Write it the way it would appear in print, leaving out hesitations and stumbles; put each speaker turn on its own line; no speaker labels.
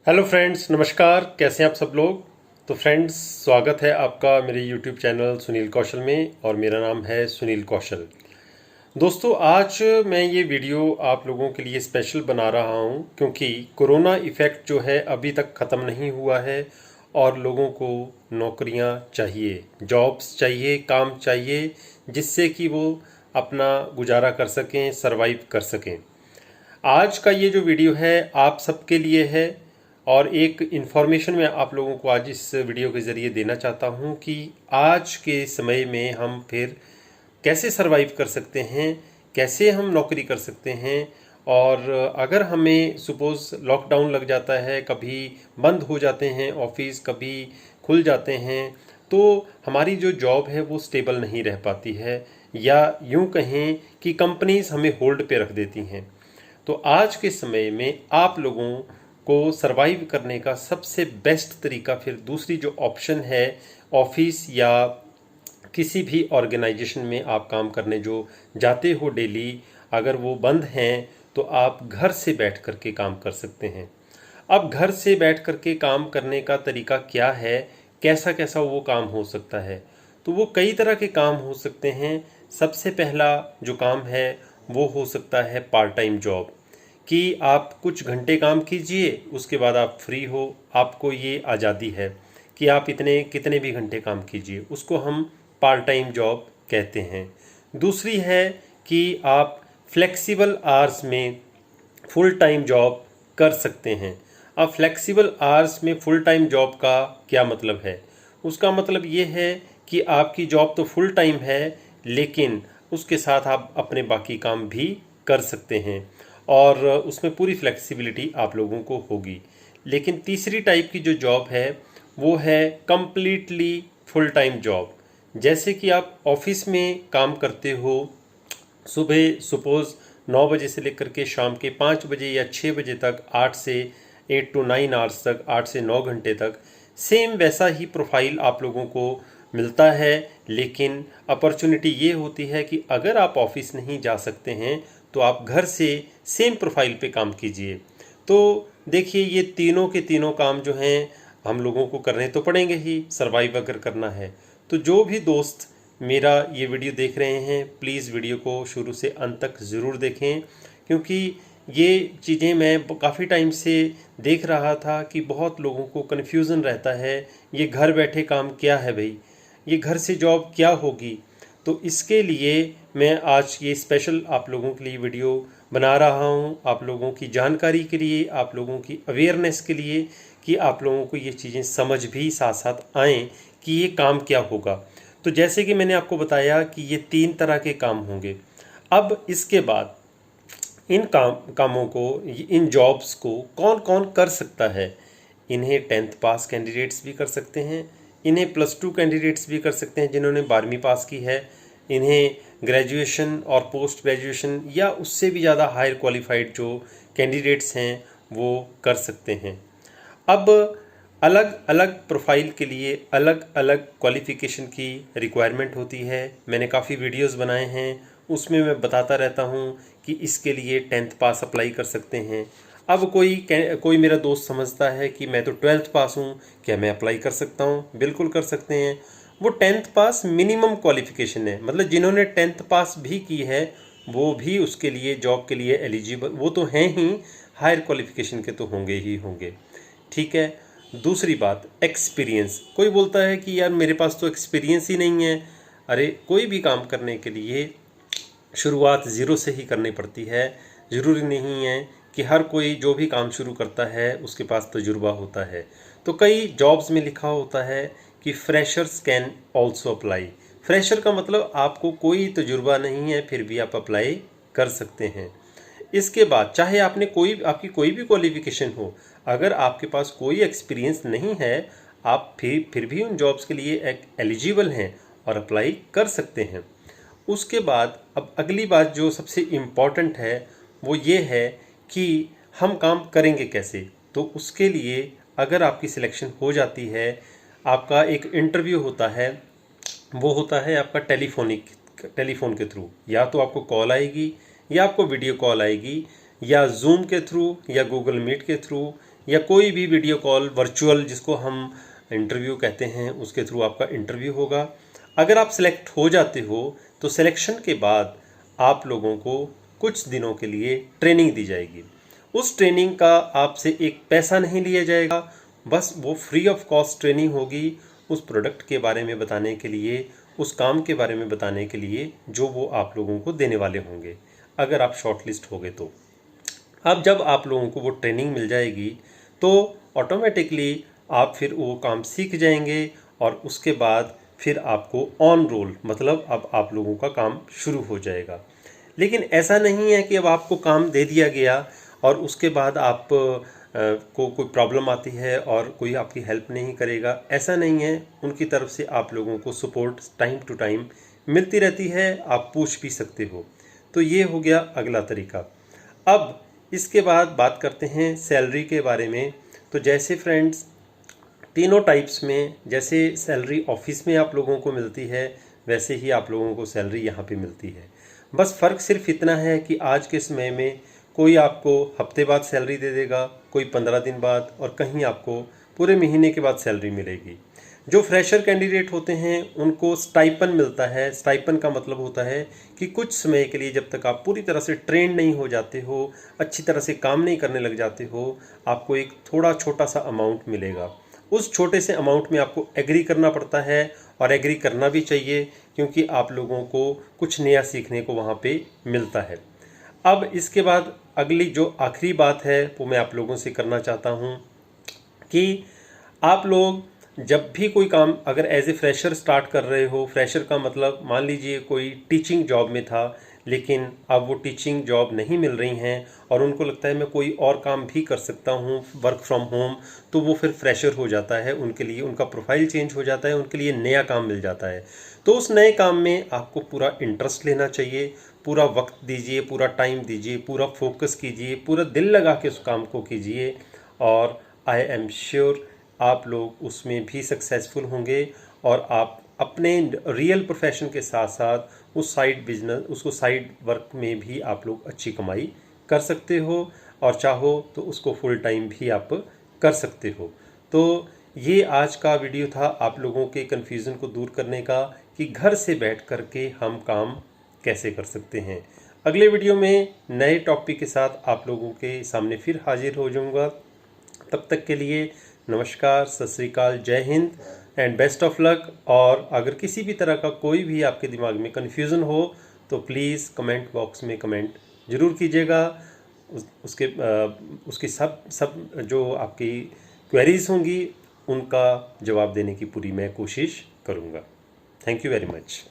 Hello friends, नमस्कार। कैसे हैं आप सब लोग। तो फ्रेंड्स, स्वागत है आपका मेरे यूट्यूब चैनल सुनील कौशल में और मेरा नाम है सुनील कौशल। दोस्तों, आज मैं ये वीडियो आप लोगों के लिए स्पेशल बना रहा हूँ क्योंकि कोरोना इफ़ेक्ट जो है अभी तक ख़त्म नहीं हुआ है और लोगों को नौकरियाँ चाहिए, जॉब्स चाहिए, काम चाहिए, जिससे कि वो अपना गुजारा कर सकें, सरवाइव कर सकें। आज का ये जो वीडियो है आप सबके लिए है और एक इन्फॉर्मेशन मैं आप लोगों को आज इस वीडियो के ज़रिए देना चाहता हूँ कि आज के समय में हम फिर कैसे सरवाइव कर सकते हैं, कैसे हम नौकरी कर सकते हैं। और अगर हमें सपोज़ लॉकडाउन लग जाता है, कभी बंद हो जाते हैं ऑफिस, कभी खुल जाते हैं, तो हमारी जो जॉब है वो स्टेबल नहीं रह पाती है, या यूं कहें कि कंपनीज हमें होल्ड पे रख देती हैं। तो आज के समय में आप लोगों को सरवाइव करने का सबसे बेस्ट तरीका फिर दूसरी जो ऑप्शन है, ऑफिस या किसी भी ऑर्गेनाइजेशन में आप काम करने जो जाते हो डेली, अगर वो बंद हैं तो आप घर से बैठ कर के काम कर सकते हैं। अब घर से बैठ कर के काम करने का तरीका क्या है, कैसा कैसा वो काम हो सकता है। तो वो कई तरह के काम हो सकते हैं। सबसे पहला जो काम है वो हो सकता है पार्ट टाइम जॉब, कि आप कुछ घंटे काम कीजिए, उसके बाद आप फ्री हो, आपको ये आज़ादी है कि आप इतने कितने भी घंटे काम कीजिए, उसको हम पार्ट टाइम जॉब कहते हैं। दूसरी है कि आप फ्लेक्सिबल आवर्स में फुल टाइम जॉब कर सकते हैं। अब फ्लेक्सिबल आवर्स में फुल टाइम जॉब का क्या मतलब है? उसका मतलब ये है कि आपकी जॉब तो फुल टाइम है, लेकिन उसके साथ आप अपने बाकी काम भी कर सकते हैं और उसमें पूरी फ्लेक्सिबिलिटी आप लोगों को होगी। लेकिन तीसरी टाइप की जो जॉब है वो है कम्प्लीटली फुल टाइम जॉब। जैसे कि आप ऑफिस में काम करते हो, सुबह सपोज़ 9 बजे से लेकर के शाम के 5 बजे या 6 बजे तक, 8 से 8 to 9 आवर्स तक, 8 से 9 घंटे तक, सेम वैसा ही प्रोफाइल आप लोगों को मिलता है। लेकिन अपॉर्चुनिटी ये होती है कि अगर आप ऑफिस नहीं जा सकते हैं तो आप घर से सेम प्रोफाइल पे काम कीजिए। तो देखिए, ये तीनों के तीनों काम जो हैं हम लोगों को करने तो पड़ेंगे ही, सरवाइव अगर करना है। तो जो भी दोस्त मेरा ये वीडियो देख रहे हैं, प्लीज़ वीडियो को शुरू से अंत तक ज़रूर देखें, क्योंकि ये चीज़ें मैं काफ़ी टाइम से देख रहा था कि बहुत लोगों को कन्फ्यूज़न रहता है, ये घर बैठे काम क्या है भाई, ये घर से जॉब क्या होगी। तो इसके लिए मैं आज ये स्पेशल आप लोगों के लिए वीडियो बना रहा हूँ, आप लोगों की जानकारी के लिए, आप लोगों की अवेयरनेस के लिए, कि आप लोगों को ये चीज़ें समझ भी साथ साथ आएँ कि ये काम क्या होगा। तो जैसे कि मैंने आपको बताया कि ये 3 तरह के काम होंगे। अब इसके बाद इन कामों को, इन जॉब्स को कौन कौन कर सकता है? इन्हें 10th पास कैंडिडेट्स भी कर सकते हैं, इन्हें +2 कैंडिडेट्स भी कर सकते हैं जिन्होंने 12वीं पास की है, इन्हें ग्रेजुएशन और पोस्ट ग्रेजुएशन या उससे भी ज़्यादा हायर क्वालिफाइड जो कैंडिडेट्स हैं वो कर सकते हैं। अब अलग अलग प्रोफाइल के लिए अलग अलग क्वालिफ़िकेशन की रिक्वायरमेंट होती है। मैंने काफ़ी वीडियोस बनाए हैं, उसमें मैं बताता रहता हूँ कि इसके लिए 10th पास अप्लाई कर सकते हैं। अब कोई मेरा दोस्त समझता है कि मैं तो 12th पास हूँ, क्या मैं अप्लाई कर सकता हूँ? बिल्कुल कर सकते हैं। वो 10th पास मिनिमम क्वालिफ़िकेशन है, मतलब जिन्होंने 10th पास भी की है वो भी उसके लिए, जॉब के लिए एलिजिबल वो तो हैं ही, हायर क्वालिफ़िकेशन के तो होंगे ही होंगे। ठीक है। दूसरी बात, एक्सपीरियंस। कोई बोलता है कि यार मेरे पास तो एक्सपीरियंस ही नहीं है। अरे, कोई भी काम करने के लिए शुरुआत ज़ीरो से ही करनी पड़ती है। ज़रूरी नहीं है कि हर कोई जो भी काम शुरू करता है उसके पास तजुर्बा होता है। तो कई जॉब्स में लिखा होता है कि freshers can also apply. Fresher का मतलब आपको कोई तजुर्बा नहीं है फिर भी आप अप्लाई कर सकते हैं। इसके बाद चाहे आपकी कोई भी क्वालिफ़िकेशन हो, अगर आपके पास कोई एक्सपीरियंस नहीं है, आप फिर भी उन जॉब्स के लिए एलिजिबल हैं और अप्लाई कर सकते हैं। उसके बाद अब अगली बात जो सबसे इम्पॉर्टेंट है वो ये है कि हम काम करेंगे कैसे। तो उसके लिए अगर आपकी सिलेक्शन हो जाती है, आपका एक इंटरव्यू होता है, वो होता है आपका टेलीफोन के थ्रू। या तो आपको कॉल आएगी, या आपको वीडियो कॉल आएगी, या जूम के थ्रू, या गूगल मीट के थ्रू, या कोई भी वीडियो कॉल वर्चुअल जिसको हम इंटरव्यू कहते हैं उसके थ्रू आपका इंटरव्यू होगा। अगर आप सिलेक्ट हो जाते हो तो सिलेक्शन के बाद आप लोगों को कुछ दिनों के लिए ट्रेनिंग दी जाएगी। उस ट्रेनिंग का आपसे एक पैसा नहीं लिया जाएगा, बस वो फ्री ऑफ कॉस्ट ट्रेनिंग होगी उस प्रोडक्ट के बारे में बताने के लिए, उस काम के बारे में बताने के लिए जो वो आप लोगों को देने वाले होंगे अगर आप शॉर्टलिस्ट हो गए तो। अब जब आप लोगों को वो ट्रेनिंग मिल जाएगी तो ऑटोमेटिकली आप फिर वो काम सीख जाएंगे और उसके बाद फिर आपको ऑन रोल मतलब अब आप लोगों का काम शुरू हो जाएगा। लेकिन ऐसा नहीं है कि अब आपको काम दे दिया गया और उसके बाद आप को कोई प्रॉब्लम आती है और कोई आपकी हेल्प नहीं करेगा, ऐसा नहीं है। उनकी तरफ से आप लोगों को सपोर्ट टाइम टू टाइम मिलती रहती है, आप पूछ भी सकते हो। तो ये हो गया अगला तरीका। अब इसके बाद बात करते हैं सैलरी के बारे में। तो जैसे फ्रेंड्स तीनों टाइप्स में, जैसे सैलरी ऑफिस में आप लोगों को मिलती है वैसे ही आप लोगों को सैलरी यहाँ पे मिलती है। बस फ़र्क सिर्फ इतना है कि आज के समय में कोई आपको हफ्ते बाद सैलरी दे देगा, कोई 15 दिन बाद, और कहीं आपको पूरे महीने के बाद सैलरी मिलेगी। जो फ्रेशर कैंडिडेट होते हैं उनको स्टाइपन मिलता है। स्टाइपन का मतलब होता है कि कुछ समय के लिए जब तक आप पूरी तरह से ट्रेन नहीं हो जाते हो, अच्छी तरह से काम नहीं करने लग जाते हो, आपको एक थोड़ा छोटा सा अमाउंट मिलेगा। उस छोटे से अमाउंट में आपको एग्री करना पड़ता है और एग्री करना भी चाहिए, क्योंकि आप लोगों को कुछ नया सीखने को वहाँ पे मिलता है। अब इसके बाद अगली जो आखिरी बात है वो मैं आप लोगों से करना चाहता हूँ कि आप लोग जब भी कोई काम अगर एज ए फ्रेशर स्टार्ट कर रहे हो, फ्रेशर का मतलब मान लीजिए कोई टीचिंग जॉब में था लेकिन अब वो टीचिंग जॉब नहीं मिल रही हैं और उनको लगता है मैं कोई और काम भी कर सकता हूँ वर्क फ्रॉम होम, तो वो फिर फ्रेशर हो जाता है। उनके लिए उनका प्रोफाइल चेंज हो जाता है, उनके लिए नया काम मिल जाता है। तो उस नए काम में आपको पूरा इंटरेस्ट लेना चाहिए, पूरा वक्त दीजिए, पूरा टाइम दीजिए, पूरा फोकस कीजिए, पूरा दिल लगा के उस काम को कीजिए और आई एम श्योर आप लोग उसमें भी सक्सेसफुल होंगे और आप अपने रियल प्रोफेशन के साथ साथ उस साइड बिजनेस, उसको साइड वर्क में भी आप लोग अच्छी कमाई कर सकते हो और चाहो तो उसको फुल टाइम भी आप कर सकते हो। तो ये आज का वीडियो था आप लोगों के कन्फ्यूज़न को दूर करने का कि घर से बैठ कर के हम काम कैसे कर सकते हैं। अगले वीडियो में नए टॉपिक के साथ आप लोगों के सामने फिर हाजिर हो जाऊंगा। तब तक के लिए नमस्कार, सत श्री अकाल, जय Hind and best of luck. और अगर किसी भी तरह का कोई भी आपके दिमाग में कन्फ्यूज़न हो तो प्लीज़ कमेंट बॉक्स में कमेंट ज़रूर कीजिएगा। उसकी सब जो आपकी क्वेरीज होंगी उनका जवाब देने की पूरी मैं कोशिश करूँगा। Thank you very much.